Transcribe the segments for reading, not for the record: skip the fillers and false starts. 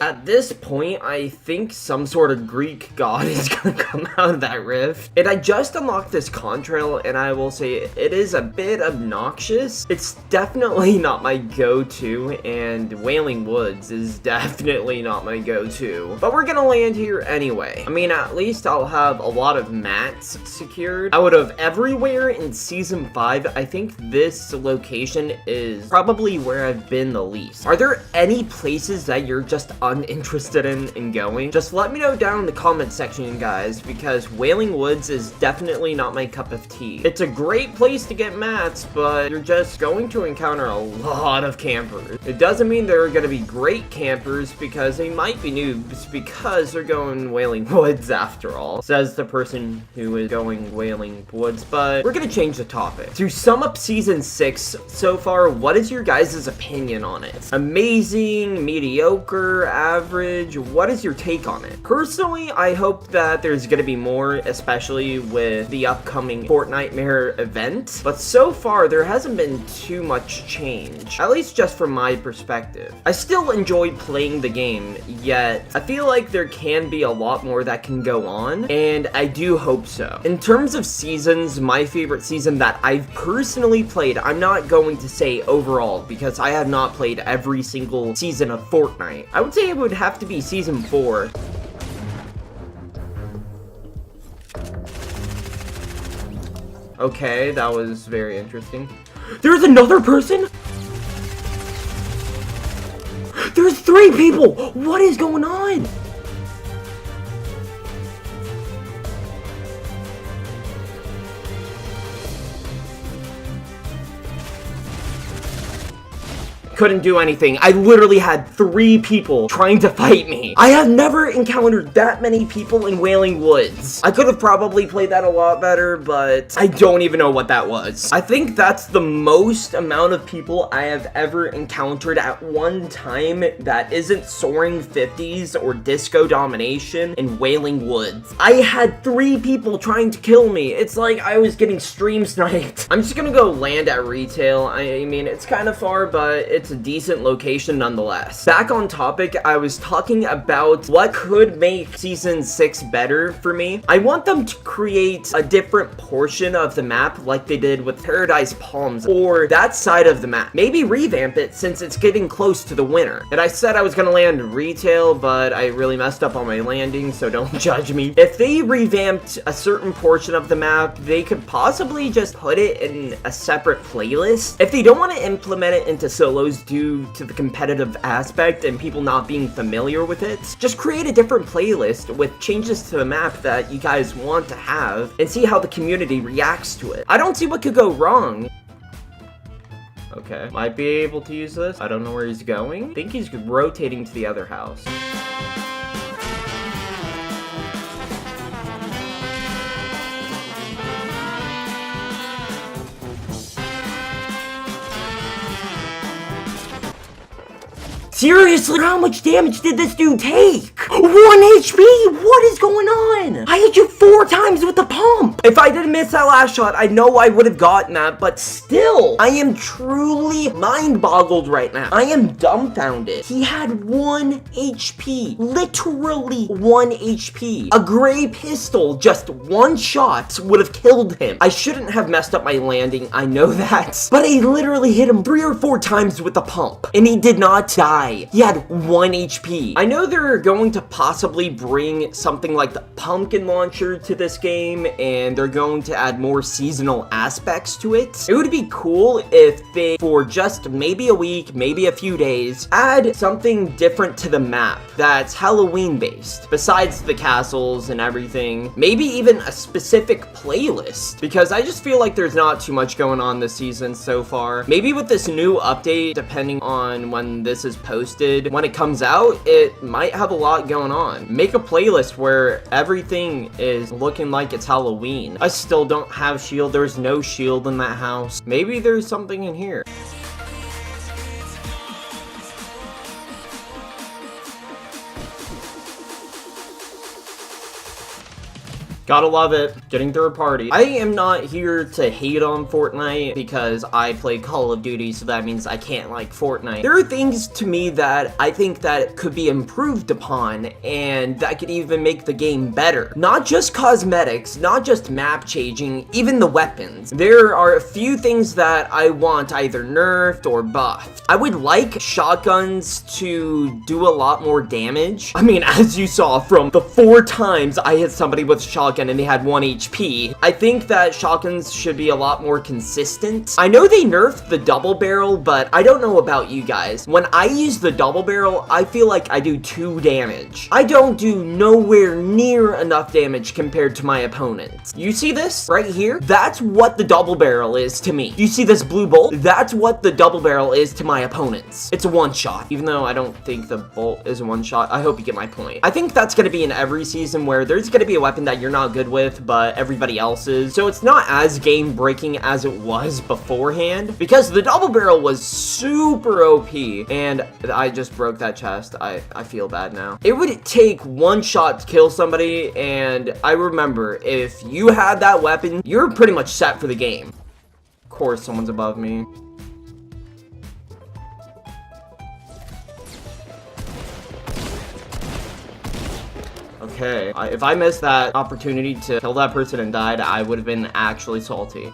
At this point, I think some sort of Greek god is gonna come out of that rift. And I just unlocked this contrail, and I will say it is a bit obnoxious. It's definitely not my go-to, and Wailing Woods is definitely not my go-to. But we're gonna land here anyway. I mean, at least I'll have a lot of mats secured. Out of everywhere in Season 5, I think this location is probably where I've been the least. Are there any places that you're just uninterested in going? Just let me know down in the comment section, guys, because Wailing Woods is definitely not my cup of tea. It's a great place to get mats, but you're just going to encounter a lot of campers. It doesn't mean they're going to be great campers, because they might be noobs, because they're going Wailing Woods after all, says the person who is going Wailing Woods. But we're going to change the topic. To sum up Season 6 so far, what is your guys' opinion on it? Amazing, mediocre, average? What is your take on it? Personally, I hope that there's gonna be more, especially with the upcoming Fortnite event, but so far there hasn't been too much change, at least just from my perspective. I still enjoy playing the game, yet I feel like there can be a lot more that can go on, and I do hope so. In terms of seasons, my favorite season that I've personally played, I'm not going to say overall, because I have not played every single season of Fortnite. I would say it would have to be Season 4. Okay, that was very interesting. There's another person? There's 3 people! What is going on? Couldn't do anything. I literally had 3 people trying to fight me. I have never encountered that many people in Wailing Woods. I could have probably played that a lot better, but I don't even know what that was. I think that's the most amount of people I have ever encountered at one time that isn't soaring 50s or disco domination in Wailing Woods. I had 3 people trying to kill me. It's like I was getting stream sniped. I'm just gonna go land at retail. I mean, it's kind of far, but it's a decent location nonetheless. Back on topic, I was talking about what could make Season 6 better for me. I want them to create a different portion of the map like they did with Paradise Palms, or that side of the map. Maybe revamp it since it's getting close to the winter. And I said I was gonna land retail, but I really messed up on my landing, so don't judge me. If they revamped a certain portion of the map, they could possibly just put it in a separate playlist. If they don't want to implement it into solos due to the competitive aspect and people not being familiar with it, just create a different playlist with changes to the map that you guys want to have and see how the community reacts to it. I don't see what could go wrong. Okay, might be able to use this. I don't know where he's going. I think he's rotating to the other house. Seriously, how much damage did this dude take? 1 HP? What is going on? I hit you 4 times with the pump. If I didn't miss that last shot, I know I would have gotten that, but still, I am truly mind-boggled right now. I am dumbfounded. He had 1 HP. Literally 1 HP. A gray pistol, just 1 shot would have killed him. I shouldn't have messed up my landing, I know that, but I literally hit him 3 or 4 times with the pump, and he did not die. He had 1 HP. I know they're going to possibly bring something like the pumpkin launcher to this game, and they're going to add more seasonal aspects to it. It would be cool if they, for just maybe a week, maybe a few days, add something different to the map that's Halloween based, besides the castles and everything. Maybe even a specific playlist, because I just feel like there's not too much going on this season so far. Maybe with this new update, depending on when this is posted, when it comes out, it might have a lot going on. Make a playlist where everything is looking like it's Halloween. I still don't have shield. There's no shield in that house. Maybe there's something in here. Gotta love it. Getting third party. I am not here to hate on Fortnite because I play Call of Duty, so that means I can't like Fortnite. There are things to me that I think that could be improved upon and that could even make the game better. Not just cosmetics, not just map changing, even the weapons. There are a few things that I want either nerfed or buffed. I would like shotguns to do a lot more damage. I mean, as you saw from the 4 times I hit somebody with a shotgun and they had 1 HP, I think that shotguns should be a lot more consistent. I know they nerfed the double barrel, but I don't know about you guys. When I use the double barrel, I feel like I do 2 damage. I don't do nowhere near enough damage compared to my opponents. You see this right here? That's what the double barrel is to me. You see this blue bolt? That's what the double barrel is to my opponents. It's a one-shot. Even though I don't think the bolt is a one-shot, I hope you get my point. I think that's gonna be in every season where there's gonna be a weapon that you're not good with, but everybody else is. So it's not as game-breaking as it was beforehand, because the double barrel was super OP, and I just broke that chest. I feel bad now. It would take 1 shot to kill somebody, and I remember, if you had that weapon, you're pretty much set for the game. Of course, someone's above me. Okay, if I missed that opportunity to kill that person and died, I would have been actually salty.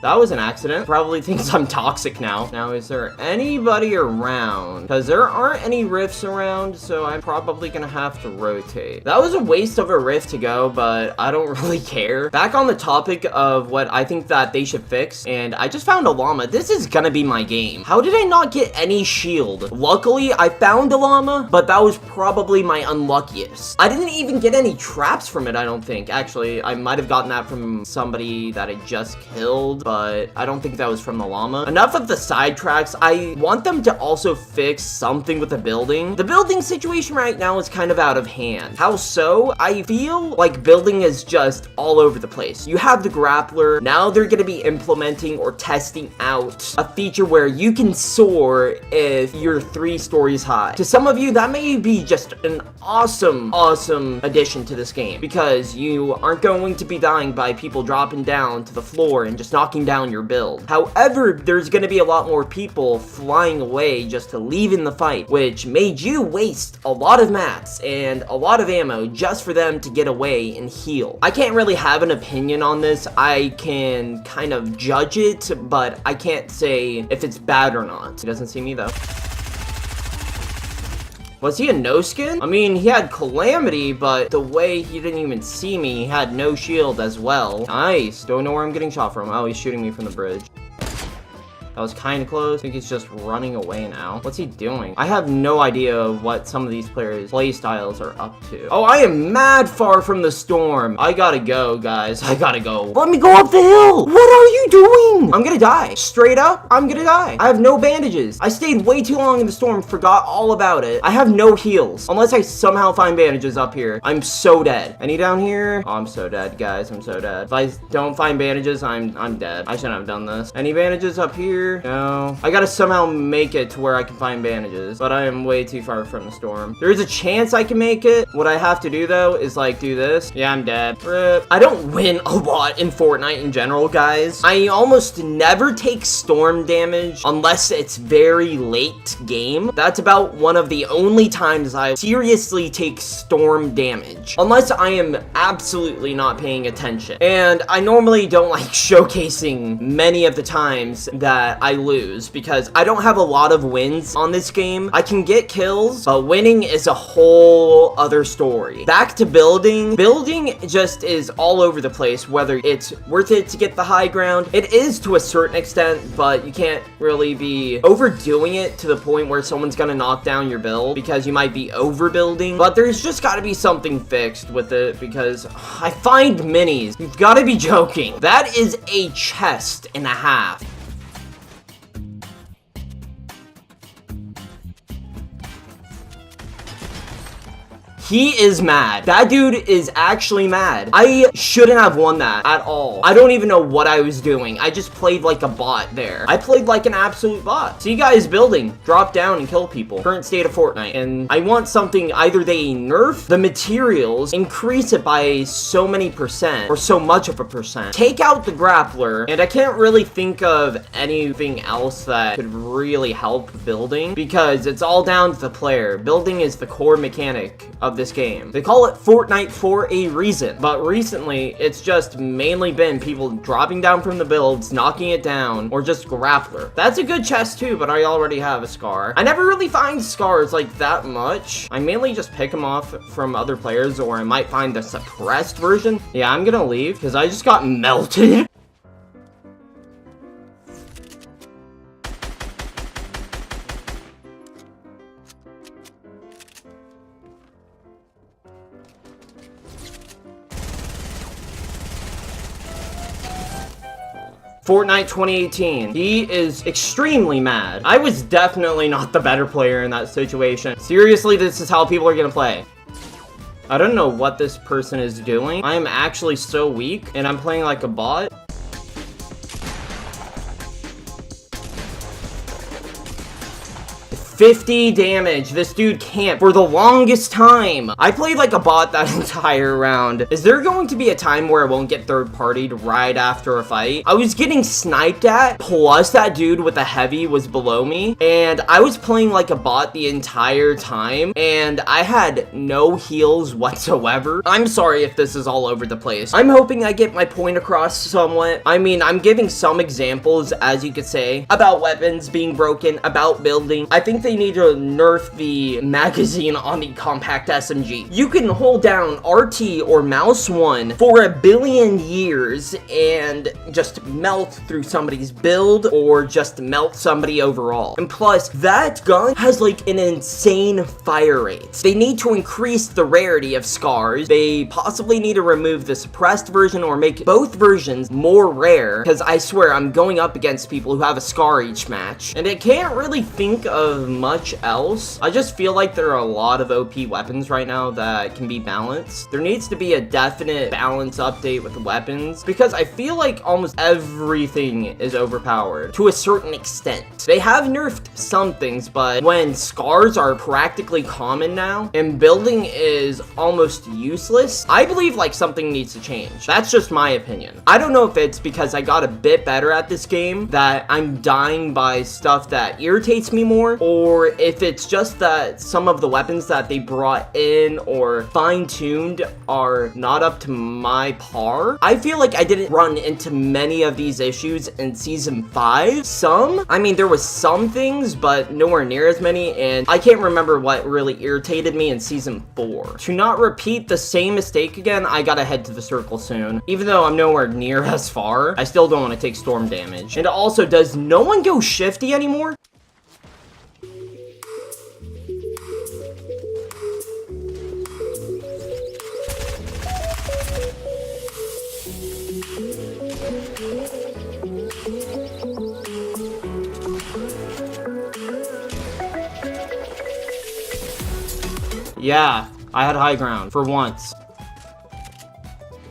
That was an accident. Probably thinks I'm toxic now. Now, is there anybody around? Because there aren't any rifts around, so I'm probably gonna have to rotate. That was a waste of a rift to go, but I don't really care. Back on the topic of what I think that they should fix, and I just found a llama. This is gonna be my game. How did I not get any shield? Luckily, I found a llama, but that was probably my unluckiest. I didn't even get any traps from it, I don't think. Actually, I might have gotten that from somebody that I just killed, but I don't think that was from the llama. Enough of the sidetracks. I want them to also fix something with the building. The building situation right now is kind of out of hand. How so? I feel like building is just all over the place. You have the grappler. Now they're going to be implementing or testing out a feature where you can soar if you're 3 stories high. To some of you, that may be just an awesome addition to this game, because you aren't going to be dying by people dropping down to the floor and just knocking down your build. However, there's going to be a lot more people flying away just to leave in the fight, which made you waste a lot of mats and a lot of ammo just for them to get away and heal. I can't really have an opinion on this. I can kind of judge it, but I can't say if it's bad or not. He doesn't see me though. Was he a no skin? I mean, he had Calamity, but the way he didn't even see me, he had no shield as well. Nice. Don't know where I'm getting shot from. Oh, he's shooting me from the bridge. That was kind of close. I think he's just running away now. What's he doing? I have no idea what some of these players' play styles are up to. Oh, I am mad far from the storm. I gotta go, guys. I gotta go. Let me go up the hill. What are you doing? I'm gonna die. Straight up, I'm gonna die. I have no bandages. I stayed way too long in the storm, forgot all about it. I have no heals. Unless I somehow find bandages up here. I'm so dead. Any down here? Oh, I'm so dead, guys. I'm so dead. If I don't find bandages, I'm dead. I shouldn't have done this. Any bandages up here? No. I gotta somehow make it to where I can find bandages, but I am way too far from the storm. There is a chance I can make it. What I have to do though is like do this. Yeah, I'm dead. Rip. I don't win a lot in Fortnite in general, guys. I almost never take storm damage unless it's very late game. That's about one of the only times I seriously take storm damage, unless I am absolutely not paying attention. And I normally don't like showcasing many of the times that I lose, because I don't have a lot of wins on this game. I can get kills, but winning is a whole other story. Back to building. Building just is all over the place, whether it's worth it to get the high ground. It is to a certain extent, but you can't really be overdoing it to the point where someone's gonna knock down your build, because you might be overbuilding. But there's just gotta be something fixed with it, because I find minis. You've gotta be joking. That is a chest and a half. He is mad. That dude is actually mad. I shouldn't have won that at all. I don't even know what I was doing. I just played like a bot there. I played like an absolute bot. See you guys building. Drop down and kill people. Current state of Fortnite. And I want something, either they nerf the materials, increase it by so many percent, or so much of a percent. Take out the grappler, and I can't really think of anything else that could really help building, because it's all down to the player. Building is the core mechanic of this game. They call it Fortnite for a reason, but recently it's just mainly been people dropping down from the builds, knocking it down, or just grappler. That's a good chest too, but I already have a scar. I never really find scars like that much. I mainly just pick them off from other players, or I might find the suppressed version. Yeah, I'm gonna leave because I just got melted. Fortnite 2018. He is extremely mad. I was definitely not the better player in that situation. Seriously, this is how people are gonna play. I don't know what this person is doing. I am actually so weak, and I'm playing like a bot. 50 damage. This dude can't for the longest time. I played like a bot that entire round. Is there going to be a time where I won't get third-partied right after a fight? I was getting sniped at, plus that dude with the heavy was below me, and I was playing like a bot the entire time, and I had no heals whatsoever. I'm sorry if this is all over the place. I'm hoping I get my point across somewhat. I mean, I'm giving some examples, as you could say, about weapons being broken, about building. I think they need to nerf the magazine on the compact SMG. You can hold down RT or mouse 1 for a billion years and just melt through somebody's build, or just melt somebody overall. And plus, that gun has like an insane fire rate. They need to increase the rarity of scars. They possibly need to remove the suppressed version or make both versions more rare, because I swear I'm going up against people who have a scar each match, and I can't really think of much else. I just feel like there are a lot of OP weapons right now that can be balanced. There needs to be a definite balance update with the weapons, because I feel like almost everything is overpowered to a certain extent. They have nerfed some things, but when scars are practically common now and building is almost useless, I believe like something needs to change. That's just my opinion. I don't know if it's because I got a bit better at this game that I'm dying by stuff that irritates me more, or if it's just that some of the weapons that they brought in or fine-tuned are not up to my par. I feel like I didn't run into many of these issues in Season 5. I mean, there was some things, but nowhere near as many, and I can't remember what really irritated me in Season 4. To not repeat the same mistake again, I gotta head to the circle soon. Even though I'm nowhere near as far, I still don't want to take storm damage. And also, does no one go shifty anymore? Yeah, I had high ground for once.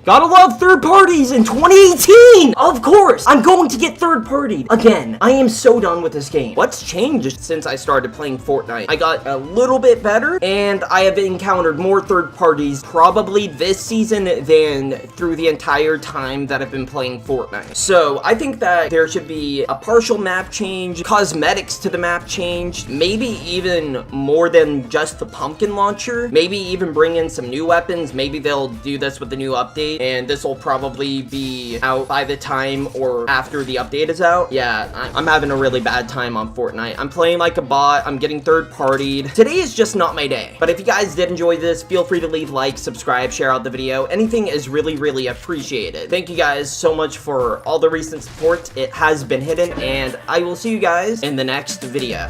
Gotta love third parties in 2018! Of course, I'm going to get third partied again. I am so done with this game. What's changed since I started playing Fortnite? I got a little bit better, and I have encountered more third parties probably this season than through the entire time that I've been playing Fortnite. So I think that there should be a partial map change, cosmetics to the map change, maybe even more than just the pumpkin launcher, maybe even bring in some new weapons. Maybe they'll do this with the new update, and this will probably be out by the time or after the update is out. Yeah, I'm having a really bad time on Fortnite. I'm playing like a bot. I'm getting third-partied. Today is just not my day. But if you guys did enjoy this, feel free to leave like, subscribe, share out the video. Anything is really, really appreciated. Thank you guys so much for all the recent support. It has been hidden, and I will see you guys in the next video.